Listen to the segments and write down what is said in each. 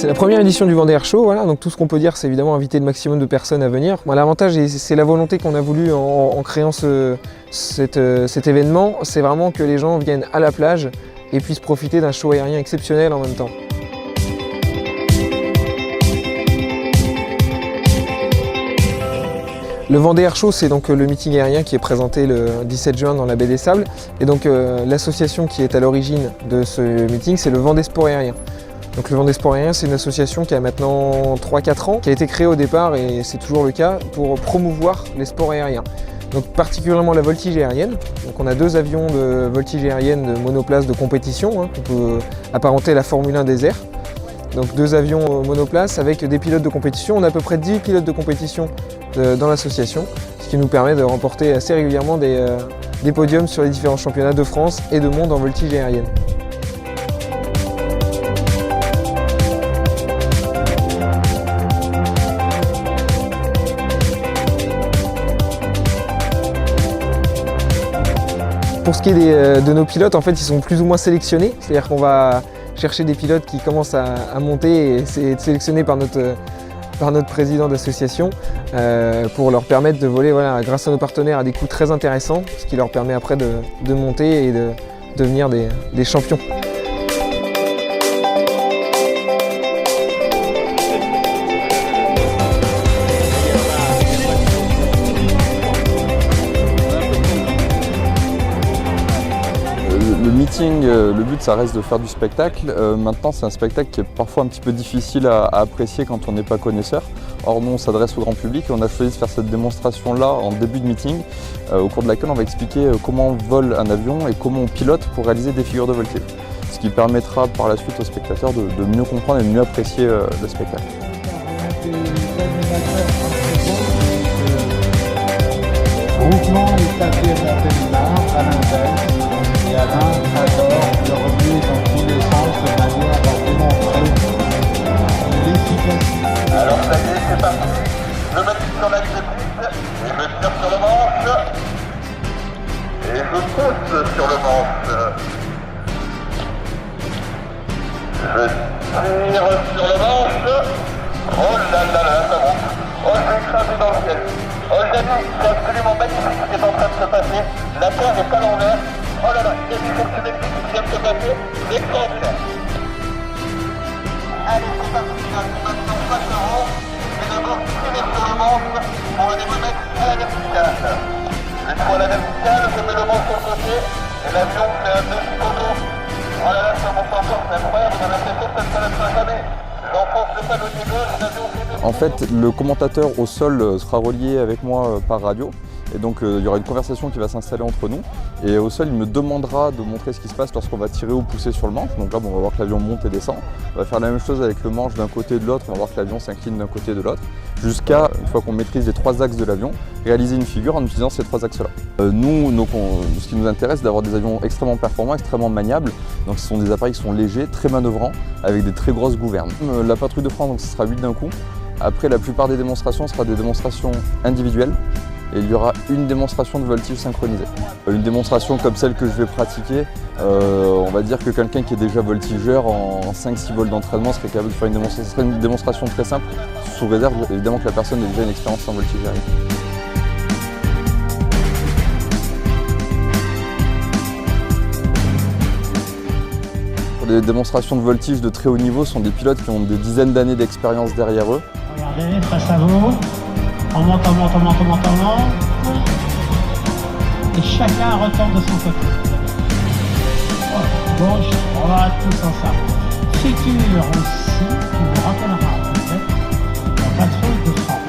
C'est la première édition du Vendée Air Show, voilà, donc tout ce qu'on peut dire c'est évidemment inviter le maximum de personnes à venir. Bon, l'avantage, et c'est la volonté qu'on a voulu en créant cet événement, c'est vraiment que les gens viennent à la plage et puissent profiter d'un show aérien exceptionnel en même temps. Le Vendée Air Show, c'est donc le meeting aérien qui est présenté le 17 juin dans la baie des Sables. Et donc l'association qui est à l'origine de ce meeting, c'est le Vendée Sport Aérien. Donc le Vendée Sport Aérien, c'est une association qui a maintenant 3-4 ans, qui a été créée au départ, et c'est toujours le cas, pour promouvoir les sports aériens. Donc particulièrement la voltige aérienne. Donc on a 2 avions de voltige aérienne de monoplace de compétition, hein, qu'on peut apparenter à la Formule 1 des airs. Donc 2 avions monoplace avec des pilotes de compétition. On a à peu près 10 pilotes de compétition dans l'association, ce qui nous permet de remporter assez régulièrement des podiums sur les différents championnats de France et de monde en voltige aérienne. Pour ce qui est de nos pilotes, en fait, ils sont plus ou moins sélectionnés, c'est-à-dire qu'on va chercher des pilotes qui commencent à monter et c'est sélectionné par notre président d'association pour leur permettre de voler, voilà, grâce à nos partenaires, à des coûts très intéressants, ce qui leur permet après de monter et de devenir des champions. Le meeting, le but ça reste de faire du spectacle. Maintenant c'est un spectacle qui est parfois un petit peu difficile à apprécier quand on n'est pas connaisseur. Or nous on s'adresse au grand public et on a choisi de faire cette démonstration là en début de meeting au cours de laquelle on va expliquer comment on vole un avion et comment on pilote pour réaliser des figures de voltige. Ce qui permettra par la suite aux spectateurs de mieux comprendre et de mieux apprécier le spectacle. Groupement établi à Montélimar, à l'inverse, et Alain adore le remuer dans tous les sens de manière à démontrer l'efficacité. Alors ça y est, c'est parti. Je me tire sur la grille et je tire sur le manche. Et je pousse sur le manche. Je tire sur le manche. Oh là là là, ça monte. Oh, je vais écraser dans le ciel. Oh, les amis, c'est absolument magnifique ce qui est en train de se passer. La Terre est à l'envers. Oh là là, il y a des fonctionnalités qui viennent de se passer. C'est extraordinaire. Allez, c'est parti, là, c'est maintenant face avant. Je vais d'abord tirer sur le manche pour aller me mettre à la verticale. Je trouve à la verticale, je mets le manche sur le côté et l'avion fait un demi-poteau. Oh là là, ça monte encore, c'est incroyable, on a l'impression que ça ne s'arrêtera jamais. J'enfonce le panneau gauche, l'avion fait demi-poteau. En fait, le commentateur au sol sera relié avec moi par radio. Et donc il y aura une conversation qui va s'installer entre nous. Et au sol, il me demandera de montrer ce qui se passe lorsqu'on va tirer ou pousser sur le manche. Donc là, on va voir que l'avion monte et descend. On va faire la même chose avec le manche d'un côté et de l'autre. On va voir que l'avion s'incline d'un côté et de l'autre. Jusqu'à, une fois qu'on maîtrise les 3 axes de l'avion, réaliser une figure en utilisant ces 3 axes-là. Nous, ce qui nous intéresse, c'est d'avoir des avions extrêmement performants, extrêmement maniables. Donc ce sont des appareils qui sont légers, très manœuvrants, avec des très grosses gouvernes. La patrouille de France, donc, ce sera 8 d'un coup. Après, la plupart des démonstrations sera des démonstrations individuelles. Et il y aura une démonstration de voltige synchronisée. Une démonstration comme celle que je vais pratiquer, on va dire que quelqu'un qui est déjà voltigeur en 5-6 vols d'entraînement serait capable de faire une démonstration très simple, sous réserve évidemment que la personne ait déjà une expérience en voltige aérienne. Pour les démonstrations de voltige de très haut niveau, ce sont des pilotes qui ont des dizaines d'années d'expérience derrière eux. Regardez, face à vous. On monte, on monte, on monte, on monte, on monte. Et chacun retourne de son côté. Gauche, droite, tous ensemble. Figure aussi qui vous rappellera peut-être la patrouille de France.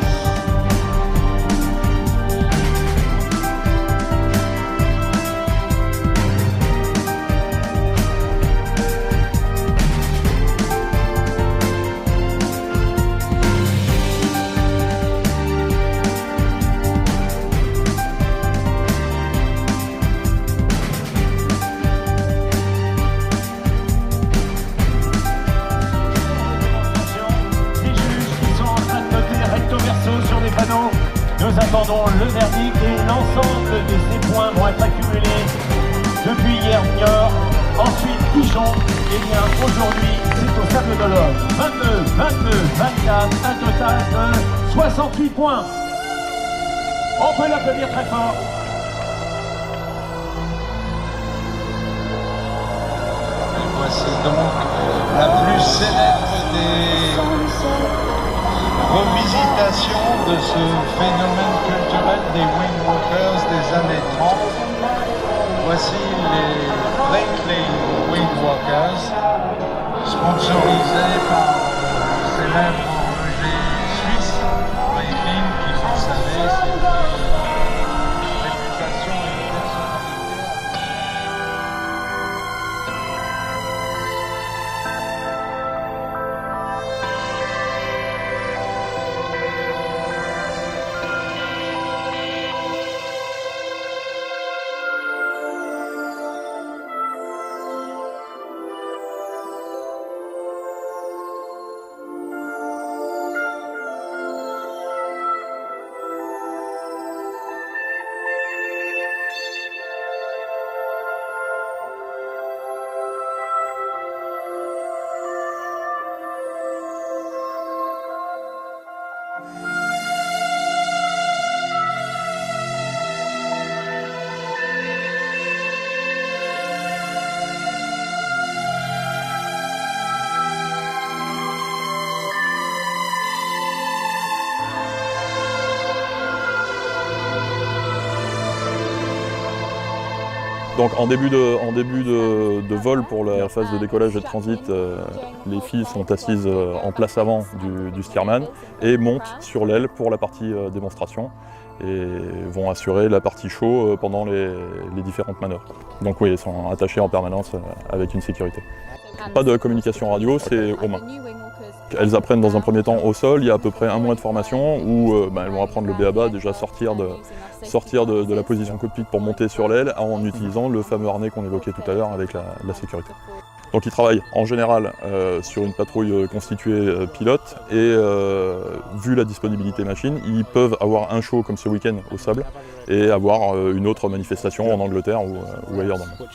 Nous attendons le verdict et l'ensemble de ces points vont être accumulés depuis hier niort ensuite Dijon, et bien aujourd'hui c'est au Sable d'Olonne. 22, 22, 24, un total de 68 points. On peut l'applaudir très fort. Et voici donc la plus célèbre des revisitations de ce phénomène culturel des Windwalkers des années 30. Voici les Breitling Windwalkers, sponsorisés par le célèbre horloger suisse Breitling, qui, vous le savez, c'est une réputation et une personnalité. Donc en début de vol pour la phase de décollage et de transit, les filles sont assises en place avant du steerman et montent sur l'aile pour la partie démonstration et vont assurer la partie show pendant les différentes manœuvres. Donc oui, elles sont attachées en permanence avec une sécurité. Pas de communication radio, c'est aux mains. Elles apprennent dans un premier temps au sol, il y a à peu près un mois de formation où elles vont apprendre le b.a.-ba, déjà sortir de la position cockpit pour monter sur l'aile en utilisant le fameux harnais qu'on évoquait tout à l'heure avec la sécurité. Donc ils travaillent en général sur une patrouille constituée pilote et vu la disponibilité machine, ils peuvent avoir un show comme ce week-end au Sable et avoir une autre manifestation en Angleterre ou ailleurs dans le monde.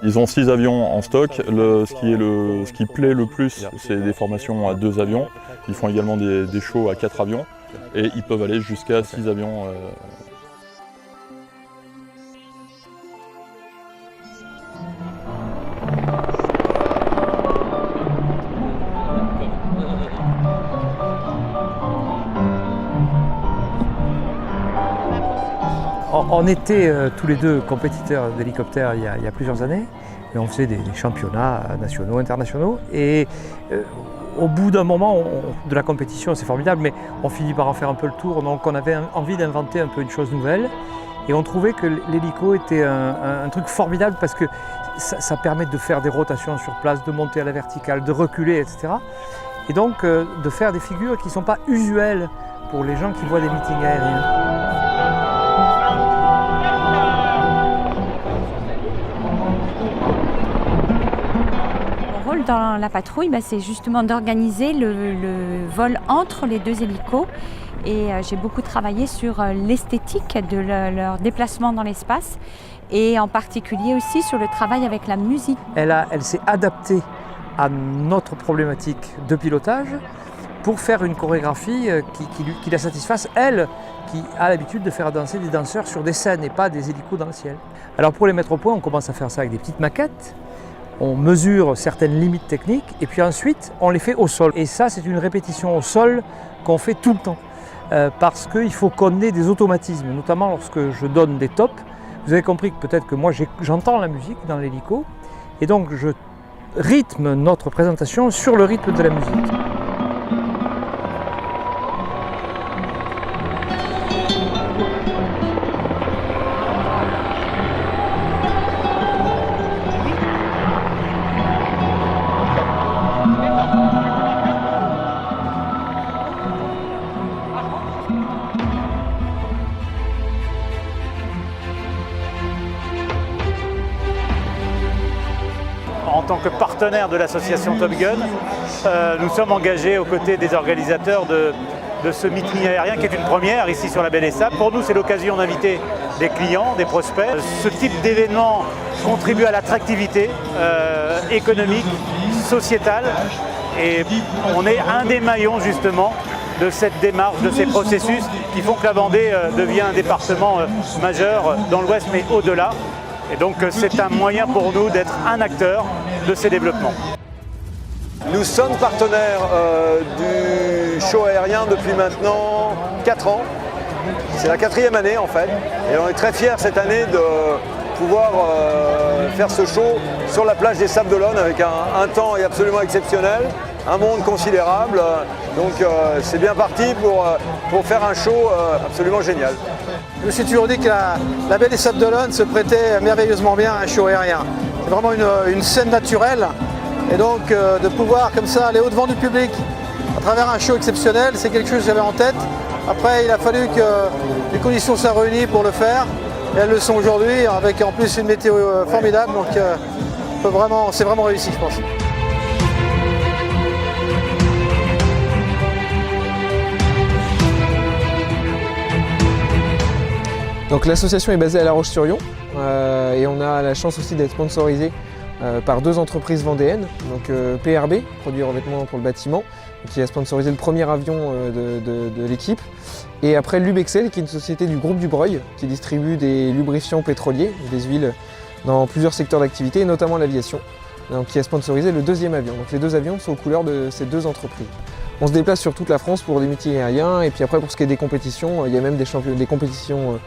Ils ont 6 avions en stock. Ce qui plaît le plus, c'est des formations à 2 avions. Ils font également des shows à 4 avions et ils peuvent aller jusqu'à 6 avions. On était tous les deux compétiteurs d'hélicoptères il y a plusieurs années et on faisait des championnats nationaux, internationaux et au bout d'un moment de la compétition, c'est formidable, mais on finit par en faire un peu le tour, donc on avait envie d'inventer un peu une chose nouvelle et on trouvait que l'hélico était un truc formidable parce que ça permet de faire des rotations sur place, de monter à la verticale, de reculer, etc. Et donc de faire des figures qui ne sont pas usuelles pour les gens qui voient des meetings aériens. Dans la patrouille, c'est justement d'organiser le vol entre les deux hélicos et j'ai beaucoup travaillé sur l'esthétique de leur déplacement dans l'espace et en particulier aussi sur le travail avec la musique. Elle s'est adaptée à notre problématique de pilotage pour faire une chorégraphie qui la satisfasse, elle qui a l'habitude de faire danser des danseurs sur des scènes et pas des hélicos dans le ciel. Alors pour les mettre au point, on commence à faire ça avec des petites maquettes. On mesure certaines limites techniques et puis ensuite on les fait au sol. Et ça, c'est une répétition au sol qu'on fait tout le temps parce qu'il faut qu'on ait des automatismes, notamment lorsque je donne des tops. Vous avez compris que peut-être que moi j'entends la musique dans l'hélico et donc je rythme notre présentation sur le rythme de la musique. En tant que partenaire de l'association Top Gun, nous sommes engagés aux côtés des organisateurs de ce meeting aérien qui est une première ici sur la Baie des Sables. Pour nous, c'est l'occasion d'inviter des clients, des prospects. Ce type d'événement contribue à l'attractivité économique, sociétale, et on est un des maillons justement de cette démarche, de ces processus qui font que la Vendée devient un département majeur dans l'Ouest, mais au-delà. Et donc c'est un moyen pour nous d'être un acteur de ces développements. Nous sommes partenaires du show aérien depuis maintenant 4 ans. C'est la 4e année en fait. Et on est très fiers cette année de pouvoir faire ce show sur la plage des Sables d'Olonne avec un temps absolument exceptionnel, un monde considérable. Donc c'est bien parti pour faire un show absolument génial. Je me suis toujours dit que la baie des Sables d'Olonne se prêtait merveilleusement bien à un show aérien. C'est vraiment une scène naturelle. Et donc de pouvoir comme ça aller au-devant du public à travers un show exceptionnel, c'est quelque chose que j'avais en tête. Après, il a fallu que les conditions soient réunies pour le faire. Et elles le sont aujourd'hui, avec en plus une météo formidable. Donc c'est vraiment réussi, je pense. Donc l'association est basée à La Roche-sur-Yon et on a la chance aussi d'être sponsorisé par 2 entreprises vendéennes, donc PRB, produit revêtement pour le bâtiment, qui a sponsorisé le premier avion de l'équipe, et après Lubexcel, qui est une société du groupe Dubreuil, qui distribue des lubrifiants pétroliers, des huiles dans plusieurs secteurs d'activité, et notamment l'aviation, donc qui a sponsorisé le 2e avion. Donc les 2 avions sont aux couleurs de ces 2 entreprises. On se déplace sur toute la France pour des meetings aériens, et puis après pour ce qui est des compétitions, il y a même des compétitions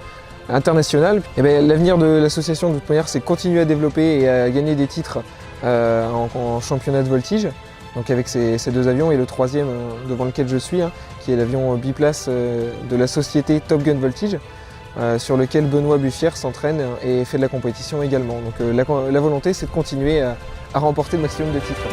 internationales. L'avenir de l'association de toute manière, c'est continuer à développer et à gagner des titres en championnat de voltige, donc avec ces 2 avions, et le 3e devant lequel je suis, qui est l'avion biplace de la société Top Gun Voltige, sur lequel Benoît Buffière s'entraîne et fait de la compétition également. Donc la volonté, c'est de continuer à remporter le maximum de titres.